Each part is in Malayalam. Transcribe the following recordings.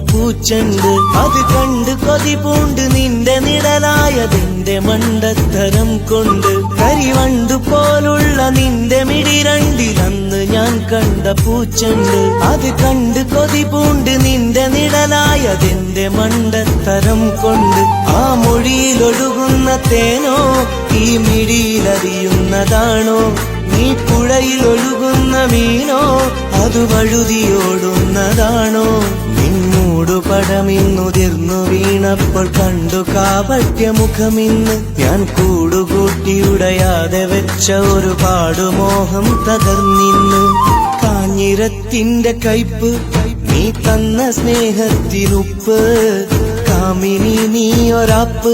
പൂച്ചെണ്ട് അത് കണ്ട് കൊതി പൂണ്ട് നിന്റെ നിഴലായതെന്റെ മണ്ടത്തരം കൊണ്ട് കരിവണ്ടു പോലുള്ള നിന്റെ മിഴി രണ്ടിലന്ന് ഞാൻ കണ്ട പൂച്ചെണ്ട് അത് കണ്ട് കൊതി പൂണ്ട് നിന്റെ നിഴലായതെന്റെ മണ്ടത്തരം കൊണ്ട് ആ മൊഴിയിലൊഴുകുന്ന തേനോ ഈ മിഴിയിലറിയുന്നതാണോ നീ പുഴയിലൊഴുകുന്ന മീനോ അത് വഴുതിയോടുന്നതാണോ നിന്നോടു പടമിന്നുതിർന്നു വീണപ്പോൾ കണ്ടു കാപട്യമുഖമിന്ന് ഞാൻ കൂടുകൂട്ടിയുടയാതെ വെച്ച ഒരു പാടുമോഹം തകർന്നിന്ന് കാഞ്ഞിരത്തിന്റെ കയ്പ് നീ തന്ന സ്നേഹത്തിനുപ്പ് കാമിനി നീ ഒരാപ്പ്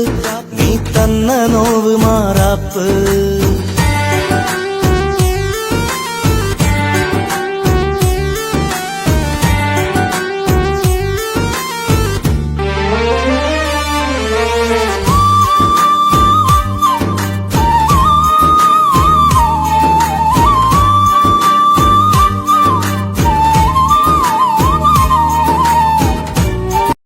നീ തന്ന നോവ് മാറാപ്പ്